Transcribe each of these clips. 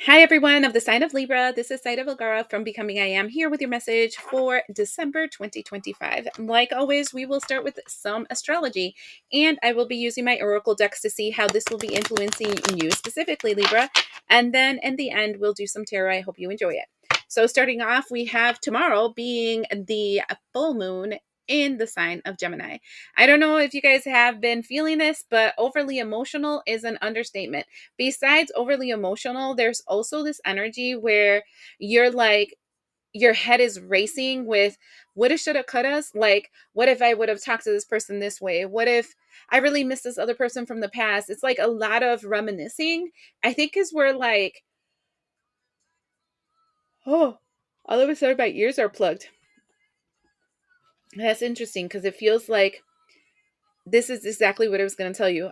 Hi, everyone of the sign of Libra. This is Zaida Velgara from Becoming I Am here with your message for December 2025. Like always, we will start with some astrology, and I will be using my oracle decks to see how this will be influencing you specifically, Libra. And then in the end, we'll do some tarot. I hope you enjoy it. So, starting off, we have tomorrow being the full moon in the sign of Gemini. I don't know if you guys have been feeling this, but overly emotional is an understatement. Besides overly emotional, there's also this energy where you're like, your head is racing with woulda, shoulda, couldas. Like, what if I would have talked to this person this way? What if I really miss this other person from the past? It's like a lot of reminiscing. I think because we're like, oh, all of a sudden my ears are plugged. That's interesting because it feels like this is exactly what I was going to tell you.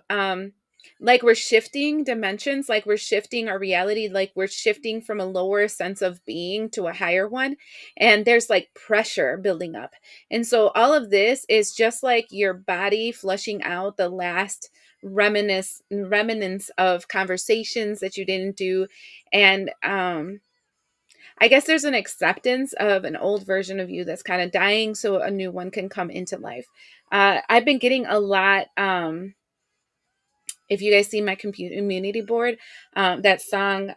Like we're shifting dimensions, like we're shifting our reality, like we're shifting from a lower sense of being to a higher one. And there's like pressure building up. And so all of this is just like your body flushing out the last remnants of conversations that you didn't do. And I guess there's an acceptance of an old version of you that's kind of dying so a new one can come into life. I've been getting a lot. If you guys see my community board, that song,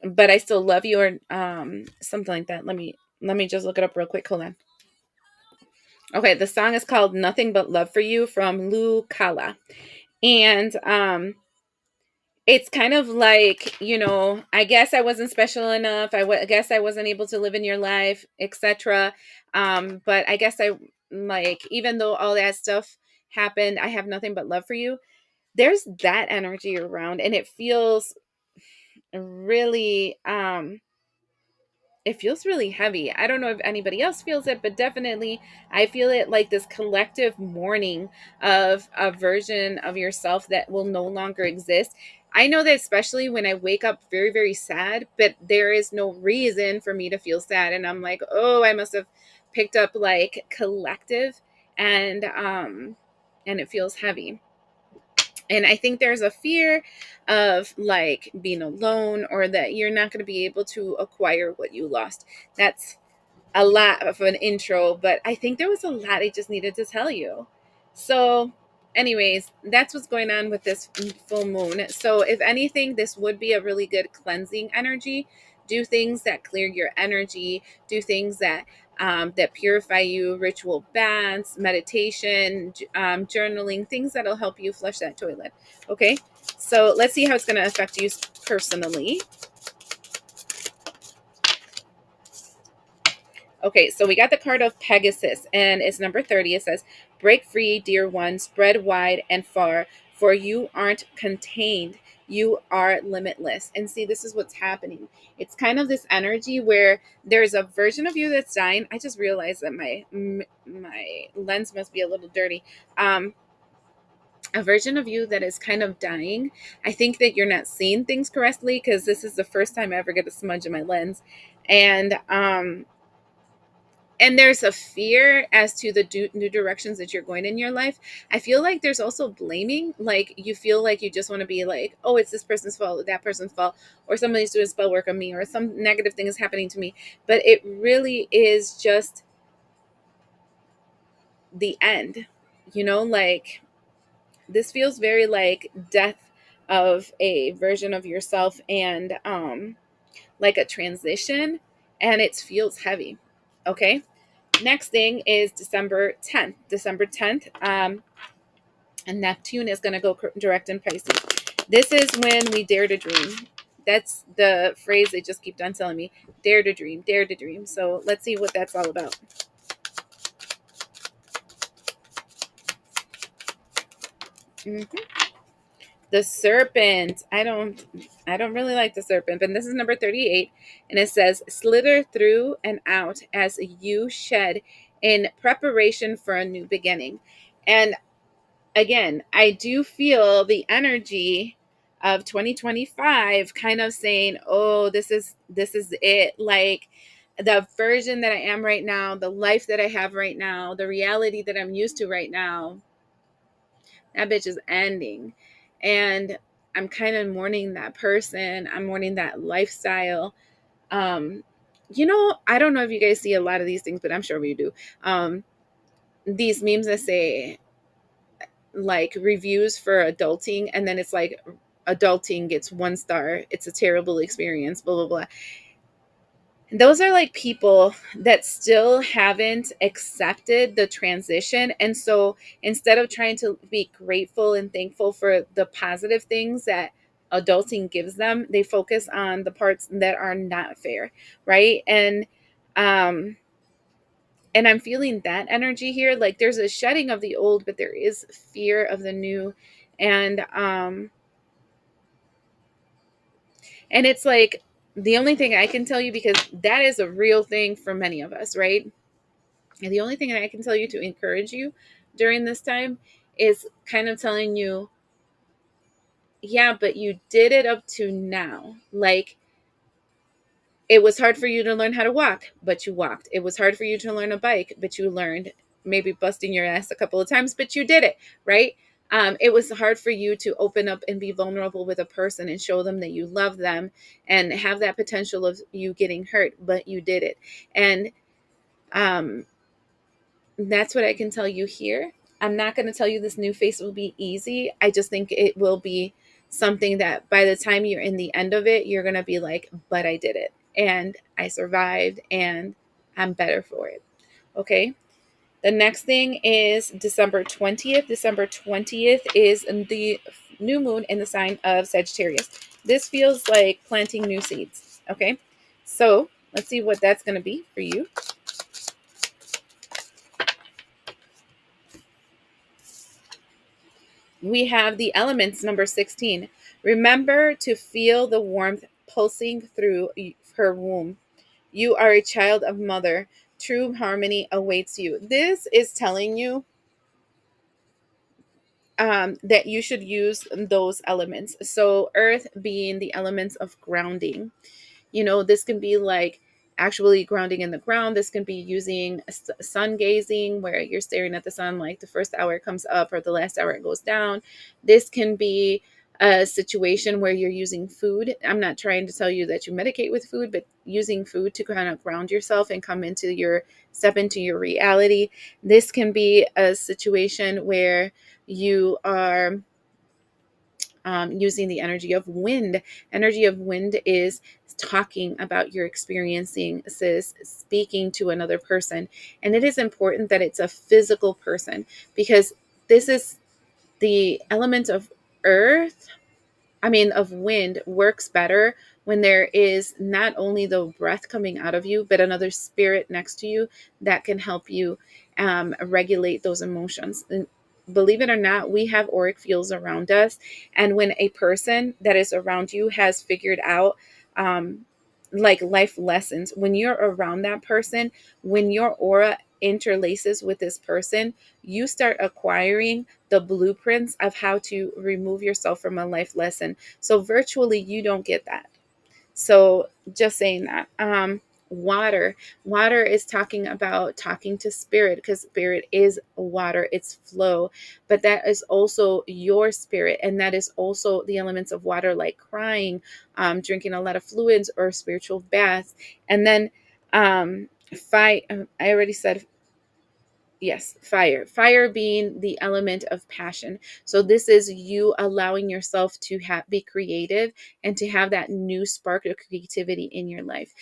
"But I Still Love You" or something like that. Let me just look it up real quick. Hold on. Okay, the song is called "Nothing But Love for You" from Lou Kala, and it's kind of like, I guess I wasn't special enough. I guess I wasn't able to live in your life, etc. But I guess I, like, even though all that stuff happened, I have nothing but love for you. There's that energy around, and really it feels really heavy. I don't know if anybody else feels it, but definitely I feel it, like this collective mourning of a version of yourself that will no longer exist. I know that especially when I wake up very, very sad, but there is no reason for me to feel sad. And I'm like, oh, I must have picked up like collective, and it feels heavy. And I think there's a fear of like being alone, or that you're not going to be able to acquire what you lost. That's a lot of an intro, but I think there was a lot I just needed to tell you. So, anyways, that's what's going on with this full moon. So, if anything, this would be a really good cleansing energy. Do things that clear your energy, do things that purify you, ritual baths, meditation, journaling, things that'll help you flush that toilet. Okay, so let's see how it's going to affect you personally. Okay, so we got the card of Pegasus, and it's number 30. It says, "Break free, dear one, spread wide and far, for you aren't contained. You are limitless." And see, this is what's happening. It's kind of this energy where there's a version of you that's dying. I just realized that my lens must be a little dirty. A version of you that is kind of dying. I think that you're not seeing things correctly, because this is the first time I ever get a smudge in my lens. And there's a fear as to the new directions that you're going in your life. I feel like there's also blaming. Like you feel like you just want to be like, oh, it's this person's fault, or that person's fault, or somebody's doing spell work on me, or some negative thing is happening to me. But it really is just the end. Like this feels very like death of a version of yourself, and like a transition, and it feels heavy. Okay. Next thing is December 10th. December 10th, and Neptune is going to go direct in Pisces. This is when we dare to dream. That's the phrase they just keep on telling me. Dare to dream, dare to dream. So let's see what that's all about. Mhm. The serpent. I don't really like the serpent, but this is number 38, and it says, "Slither through and out as you shed in preparation for a new beginning." And again, I do feel the energy of 2025 kind of saying, "Oh, this is it." Like the version that I am right now, the life that I have right now, the reality that I'm used to right now, that bitch is ending. And I'm kind of mourning that person. I'm mourning that lifestyle. Um, I don't know if you guys see a lot of these things, but I'm sure we do. These memes that say like reviews for adulting, and then it's like adulting gets 1 star. It's a terrible experience, blah, blah, blah. Those are like people that still haven't accepted the transition. And so instead of trying to be grateful and thankful for the positive things that adulting gives them, they focus on the parts that are not fair, right? Um and I'm feeling that energy here. Like there's a shedding of the old, but there is fear of the new. And um and it's like the only thing I can tell you, because that is a real thing for many of us, right? And the only thing that I can tell you to encourage you during this time is kind of telling you, yeah, but you did it up to now. Like it was hard for you to learn how to walk, but you walked. It was hard for you to learn a bike, but you learned, maybe busting your ass a couple of times, but you did it, right? It was hard for you to open up and be vulnerable with a person and show them that you love them and have that potential of you getting hurt, but you did it. And um, that's what I can tell you here. I'm not going to tell you this new phase will be easy. I just think it will be something that by the time you're in the end of it, you're going to be like, but I did it and I survived and I'm better for it. Okay. The next thing is December 20th. December 20th is the new moon in the sign of Sagittarius. This feels like planting new seeds. Okay. So let's see what that's going to be for you. We have the elements, number 16. Remember to feel the warmth pulsing through her womb. You are a child of mother. True harmony awaits you. This is telling you that you should use those elements. So, earth being the elements of grounding. This can be like actually grounding in the ground. This can be using sun gazing, where you're staring at the sun like the first hour comes up or the last hour it goes down. This can be a situation where you're using food. I'm not trying to tell you that you medicate with food, but using food to kind of ground yourself and step into your reality. This can be a situation where you are using the energy of wind. Energy of wind is talking about your experiencing, sis, speaking to another person. And it is important that it's a physical person, because this is the element of earth, of wind, works better when there is not only the breath coming out of you, but another spirit next to you that can help you regulate those emotions. And believe it or not, we have auric fields around us. And when a person that is around you has figured out like life lessons, when you're around that person, when your aura interlaces with this person, you start acquiring the blueprints of how to remove yourself from a life lesson. So virtually you don't get that. So just saying that. Water is talking about talking to spirit, because spirit is water, it's flow, but that is also your spirit, and that is also the elements of water, like crying, drinking a lot of fluids or spiritual baths. And then fight, I already said. Yes, fire being the element of passion. So this is you allowing yourself to be creative and to have that new spark of creativity in your life.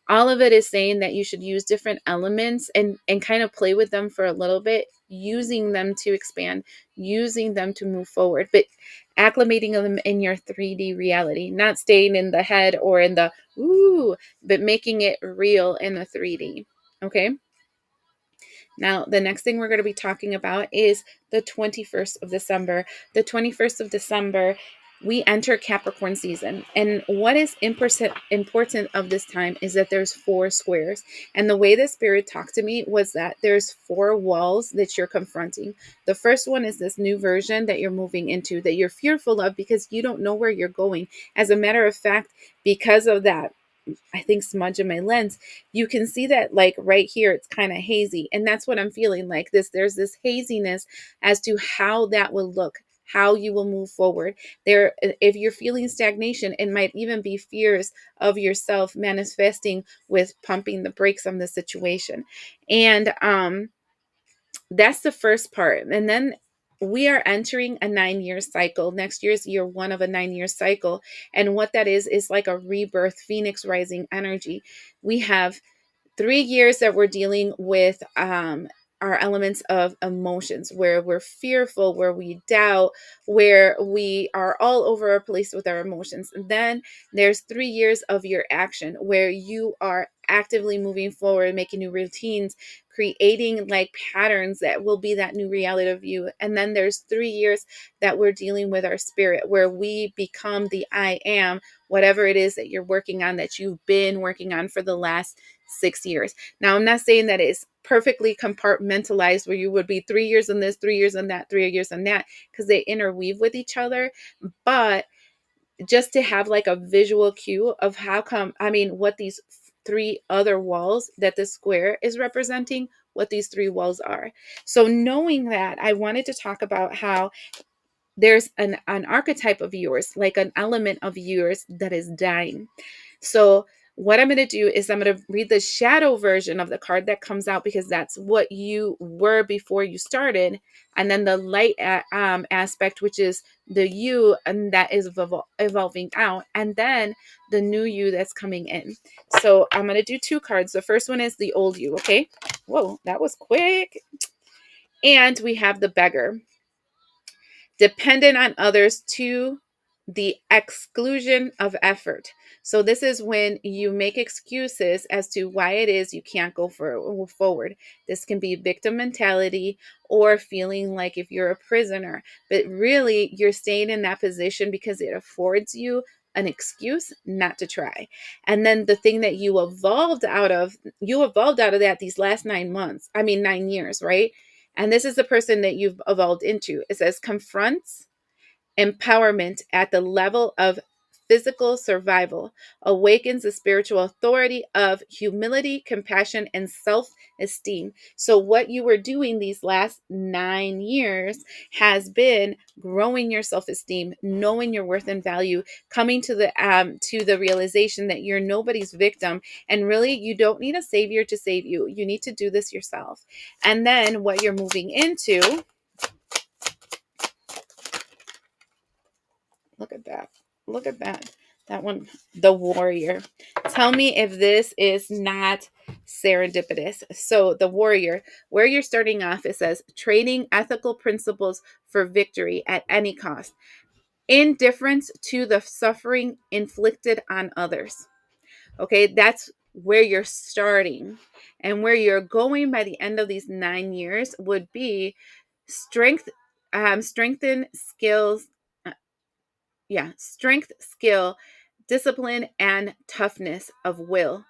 All of it is saying that you should use different elements and kind of play with them for a little bit, using them to expand, using them to move forward, but acclimating them in your 3D reality, not staying in the head or in the ooh, but making it real in the 3D. Okay. Now, the next thing we're going to be talking about is the 21st of December. The 21st of December, we enter Capricorn season. And what is important of this time is that there's 4 squares. And the way the spirit talked to me was that there's 4 walls that you're confronting. The first one is this new version that you're moving into, that you're fearful of because you don't know where you're going. As a matter of fact, because of that, I think, smudge in my lens, you can see that like right here, it's kind of hazy. And that's what I'm feeling like this. There's this haziness as to how that will look, how you will move forward. There, if you're feeling stagnation, it might even be fears of yourself manifesting with pumping the brakes on the situation. And that's the first part. And then we are entering a 9-year cycle. Next year is year one of a 9-year cycle. And what that is like a rebirth, phoenix rising energy. We have 3 years that we're dealing with our elements of emotions, where we're fearful, where we doubt, where we are all over our place with our emotions. And then there's 3 years of your action, where you are actively moving forward, making new routines, creating like patterns that will be that new reality of you. And then there's 3 years that we're dealing with our spirit, where we become the I am, whatever it is that you're working on, that you've been working on for the last 6 years. Now, I'm not saying that it's perfectly compartmentalized where you would be 3 years in this, 3 years in that, 3 years in that, because they interweave with each other. But just to have like a visual cue of how come, I mean, what these three other walls that the square is representing, what these three walls are. So knowing that, I wanted to talk about how there's an archetype of yours, like an element of yours that is dying. So what I'm going to do is I'm going to read the shadow version of the card that comes out, because that's what you were before you started. And then the light aspect, which is the you, and that is evolving out. And then the new you that's coming in. So I'm going to do 2 cards. The first one is the old you. Okay. Whoa, that was quick. And we have the beggar, dependent on others to the exclusion of effort. So this is when you make excuses as to why it is you can't go forward. This can be victim mentality, or feeling like if you're a prisoner, but really you're staying in that position because it affords you an excuse not to try. And then the thing that you evolved out of that these last 9 months, I mean 9 years, right? And this is the person that you've evolved into. It says confronts empowerment at the level of physical survival, awakens the spiritual authority of humility, compassion, and self esteem. So, what you were doing these last 9 years has been growing your self esteem, knowing your worth and value, coming to the realization that you're nobody's victim, and really you don't need a savior to save you. You need to do this yourself. And then what you're moving into, look at that. Look at that. That one, the warrior. Tell me if this is not serendipitous. So, the warrior, where you're starting off, it says trading ethical principles for victory at any cost, indifference to the suffering inflicted on others. Okay, that's where you're starting. And where you're going by the end of these 9 years would be strength, strengthen skills, strength, skill, discipline, and toughness of will,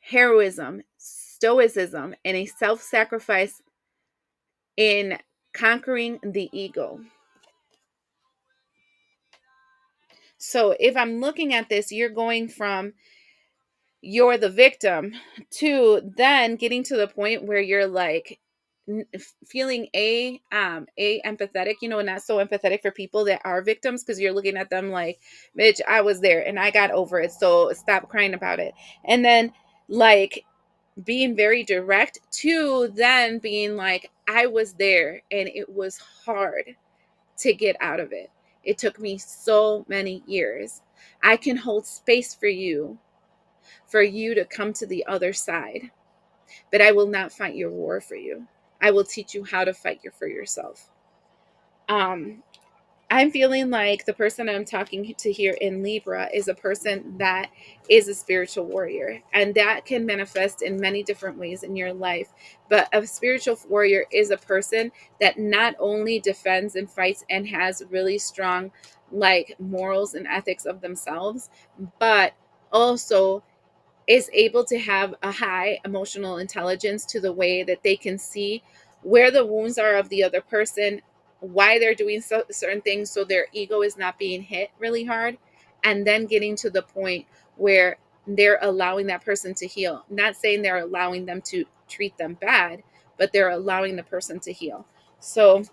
heroism, stoicism, and a self sacrifice in conquering the ego. So if I'm looking at this, you're going from you're the victim to then getting to the point where you're like feeling a empathetic, and not so empathetic for people that are victims, because you're looking at them like, bitch, I was there and I got over it, so stop crying about it. And then like being very direct to then being like, I was there and it was hard to get out of it. It took me so many years. I can hold space for you to come to the other side, but I will not fight your war for you. I will teach you how to fight for yourself. Um, I'm feeling like the person I'm talking to here in Libra is a person that is a spiritual warrior, and that can manifest in many different ways in your life. But a spiritual warrior is a person that not only defends and fights and has really strong like morals and ethics of themselves, but also is able to have a high emotional intelligence to the way that they can see where the wounds are of the other person, why they're doing certain things, so their ego is not being hit really hard, and then getting to the point where they're allowing that person to heal. Not saying they're allowing them to treat them bad, but they're allowing the person to heal. So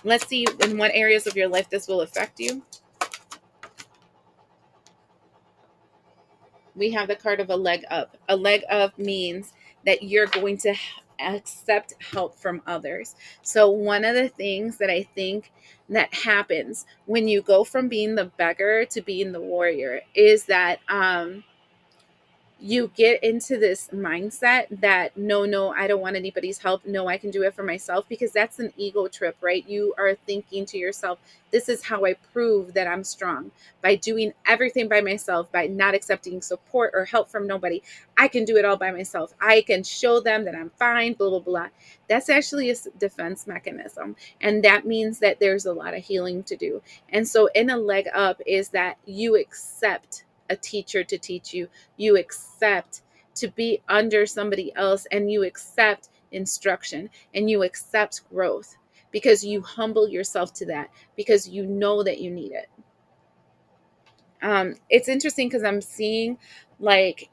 Let's see in what areas of your life this will affect you. We have the card of a leg up. A leg up means that you're going to accept help from others. So one of the things that I think that happens when you go from being the beggar to being the warrior is that you get into this mindset that no, I don't want anybody's help. No, I can do it for myself, because that's an ego trip, right? You are thinking to yourself, this is how I prove that I'm strong, by doing everything by myself, by not accepting support or help from nobody. I can do it all by myself. I can show them that I'm fine, blah, blah, blah. That's actually a defense mechanism. And that means that there's a lot of healing to do. And so in a leg up is that you accept a teacher to teach you. You accept to be under somebody else, and you accept instruction, and you accept growth, because you humble yourself to that, because you know that you need it. It's interesting because I'm seeing, like,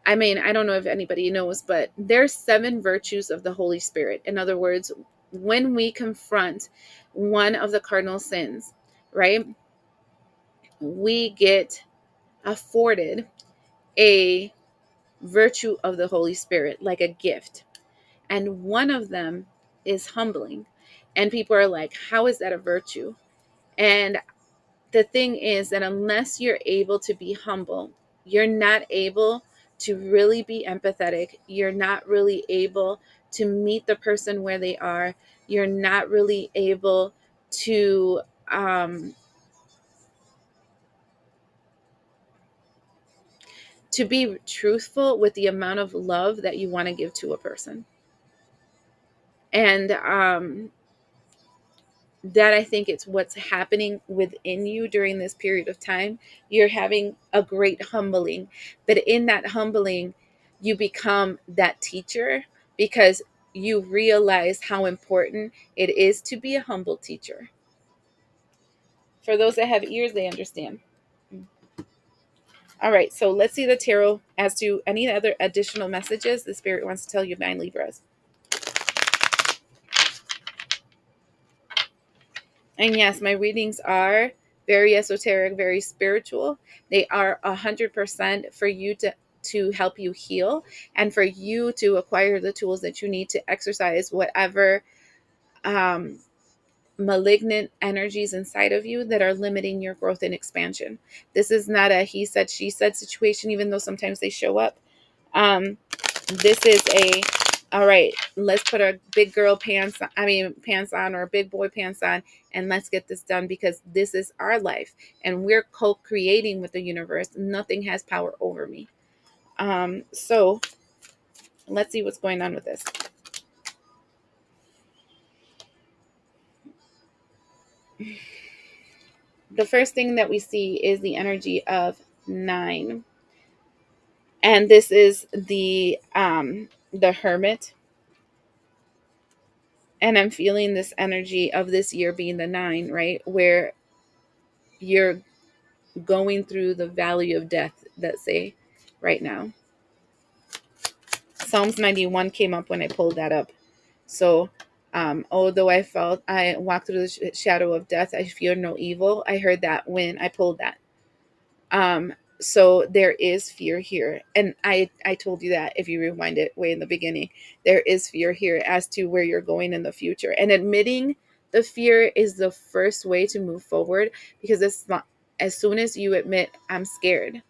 I mean, I don't know if anybody knows, but there's 7 virtues of the Holy Spirit. In other words, when we confront one of the cardinal sins, right, we get afforded a virtue of the Holy Spirit, like a gift. And one of them is humbling. And people are like, how is that a virtue? And the thing is that unless you're able to be humble, you're not able to really be empathetic. You're not really able to meet the person where they are. You're not really able to um, to be truthful with the amount of love that you want to give to a person. And that, I think, it's what's happening within you during this period of time. You're having a great humbling, but in that humbling, you become that teacher, because you realize how important it is to be a humble teacher. For those that have ears, they understand. All right, so let's see the tarot as to any other additional messages the spirit wants to tell you, 9 Libras. And yes, my readings are very esoteric, very spiritual. They are 100% for you to help you heal, and for you to acquire the tools that you need to exercise whatever um, malignant energies inside of you that are limiting your growth and expansion. This is not a he said, she said situation, even though sometimes they show up. This is a, all right, let's put our big girl pants on, or big boy pants on, and let's get this done, because this is our life and we're co-creating with the universe. Nothing has power over me. So let's see what's going on with this. The first thing that we see is the energy of 9. And this is the Hermit. And I'm feeling this energy of this year being the 9, right? Where you're going through the valley of death, let's say, right now. Psalms 91 came up when I pulled that up. So, although I walked through the shadow of death, I fear no evil. I heard that when I pulled that. So there is fear here. And I told you that if you rewind it way in the beginning, there is fear here as to where you're going in the future. And admitting the fear is the first way to move forward, because it's not, as soon as you admit, I'm scared,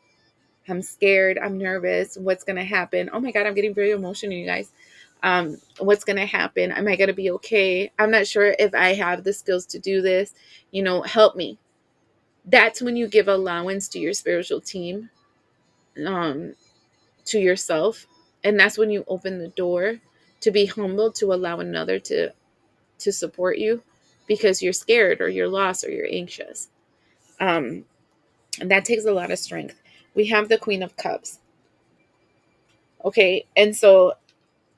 I'm nervous, what's going to happen? Oh my God, I'm getting very emotional, you guys. What's going to happen? Am I going to be okay? I'm not sure if I have the skills to do this. Help me. That's when you give allowance to your spiritual team, um, to yourself. And that's when you open the door to be humble, to allow another to support you, because you're scared or you're lost or you're anxious. And that takes a lot of strength. We have the Queen of Cups. Okay. And so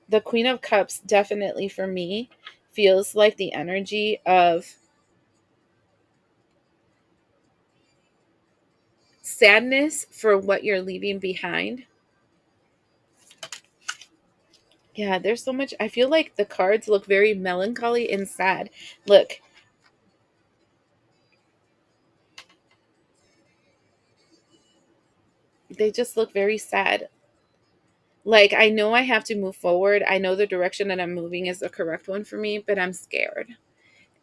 the Queen of Cups definitely for me feels like the energy of sadness for what you're leaving behind, Yeah, there's so much. I feel like the cards look very melancholy and sad. Look, they just look very sad. Like, I know I have to move forward. I know the direction that I'm moving is the correct one for me, but I'm scared.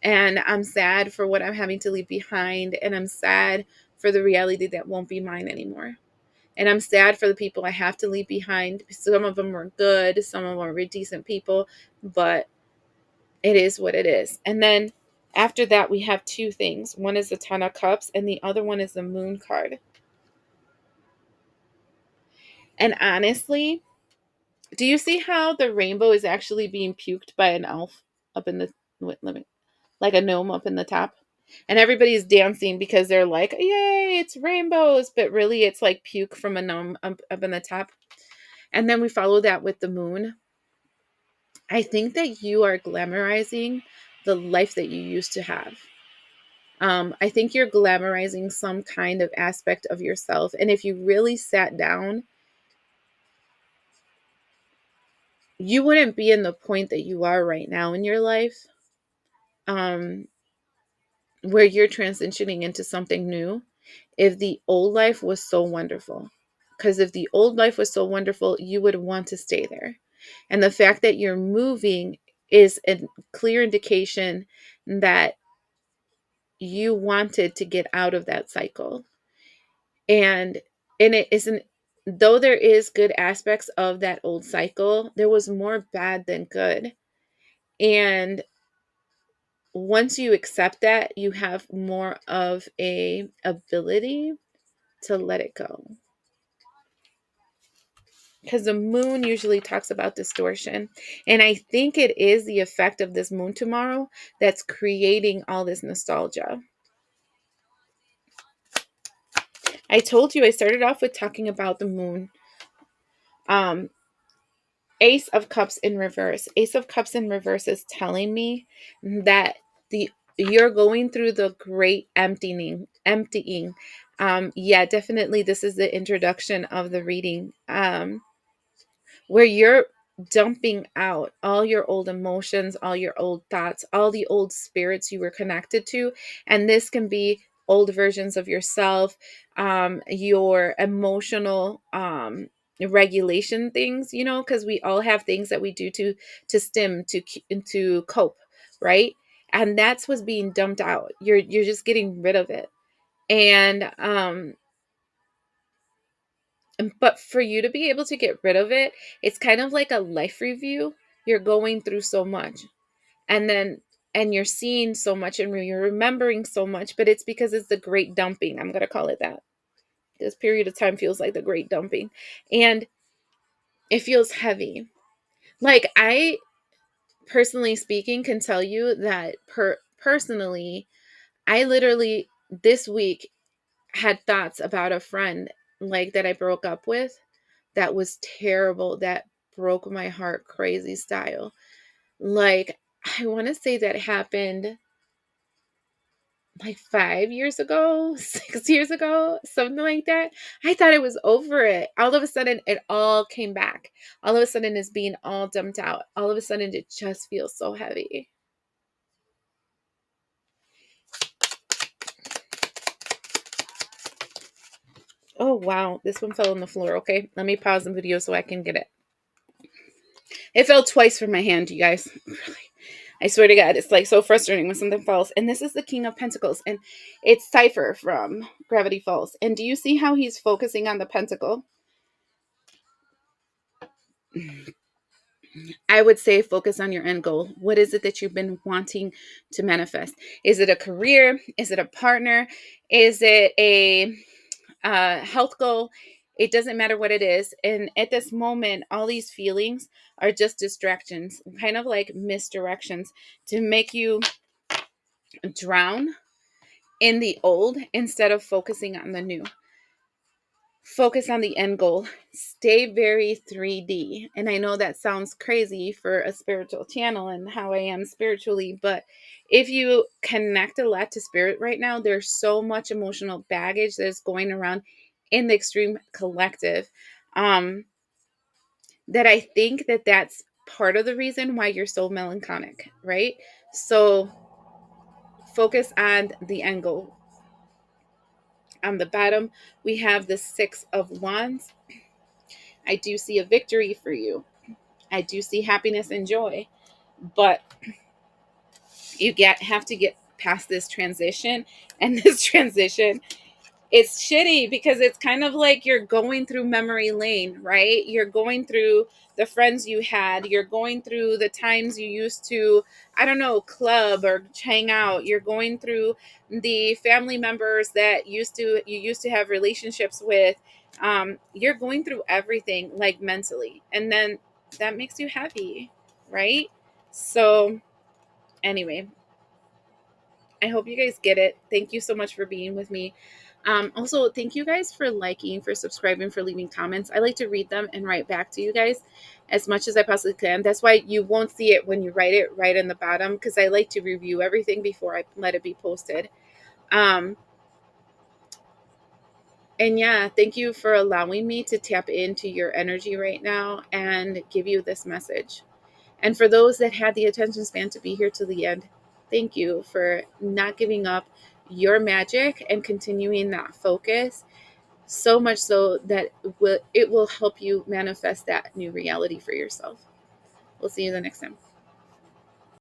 And I'm sad for what I'm having to leave behind. And I'm sad for the reality that won't be mine anymore. And I'm sad for the people I have to leave behind. Some of them were good, some of them were decent people, but it is what it is. And then after that, we have two things. One is the Ten of Cups, and the other one is the Moon card. And honestly, do you see how the rainbow is actually being puked by an elf up in the, let me, like a gnome up in the top? And everybody's dancing because they're like, yay, it's rainbows. But really, it's like puke from a gnome up in the top. And then we follow that with the moon. I think that you are glamorizing the life that you used to have. I think you're glamorizing some kind of aspect of yourself. And if you really sat down, you wouldn't be in the point that you are right now in your life, um, where you're transitioning into something new, if the old life was so wonderful. Because if the old life was so wonderful, you would want to stay there. And the fact that you're moving is a clear indication that you wanted to get out of that cycle. And it isn't, though there is good aspects of that old cycle, there was more bad than good. And once you accept that, you have more of a ability to let it go. Because the moon usually talks about distortion. And I think it is the effect of this moon tomorrow that's creating all this nostalgia. I told you I started off with talking about the moon. Um, Ace of Cups in reverse. Ace of Cups in reverse is telling me that the you're going through the great emptying. Yeah, definitely this is the introduction of the reading. Where you're dumping out all your old emotions, all your old thoughts, all the old spirits you were connected to. And this can be old versions of yourself, your emotional regulation things, because we all have things that we do to stim to cope, right? And that's what's being dumped out. You're just getting rid of it. And but for you to be able to get rid of it, it's kind of like a life review. You're going through so much, and then and you're seeing so much, and you're remembering so much, but it's because it's the great dumping. I'm going to call it that. This period of time feels like the great dumping, and it feels heavy. Like, I personally speaking can tell you that personally, I literally this week had thoughts about a friend, like, that I broke up with, that was terrible, that broke my heart crazy style. Like, I want to say that happened like 5 years ago, 6 years ago, something like that. I thought it was over it. All of a sudden, it all came back. All of a sudden, it's being all dumped out. All of a sudden, it just feels so heavy. Oh, wow. This one fell on the floor. Okay. Let me pause the video so I can get it. It fell twice from my hand, you guys. Really. I swear to God, it's like so frustrating when something falls. And this is the King of Pentacles, and it's Cypher from Gravity Falls. And do you see how he's focusing on the pentacle? I would say focus on your end goal. What is it that you've been wanting to manifest? Is it a career? Is it a partner? Is it a health goal? It doesn't matter what it is. And at this moment, all these feelings are just distractions, kind of like misdirections to make you drown in the old instead of focusing on the new. Focus on the end goal. Stay very 3D. And I know that sounds crazy for a spiritual channel and how I am spiritually, but if you connect a lot to spirit right now, there's so much emotional baggage that's going around in the extreme collective, that I think that that's part of the reason why you're so melancholic, right? So focus on the end goal. On the bottom, we have the Six of Wands. I do see a victory for you. I do see happiness and joy, but you have to get past this transition, and this transition, it's shitty because it's kind of like you're going through memory lane, right? You're going through the friends you had, you're going through the times you used to, I don't know, club or hang out. You're going through the family members that you used to have relationships with. You're going through everything like mentally, and then that makes you heavy, right? So anyway, I hope you guys get it. Thank you so much for being with me. Also, thank you guys for liking, for subscribing, for leaving comments. I like to read them and write back to you guys as much as I possibly can. That's why you won't see it when you write it right in the bottom, because I like to review everything before I let it be posted. Um, and yeah, thank you for allowing me to tap into your energy right now and give you this message. And for those that had the attention span to be here to the end, thank you for not giving up your magic and continuing that focus, so much so that it will help you manifest that new reality for yourself. We'll see you the next time.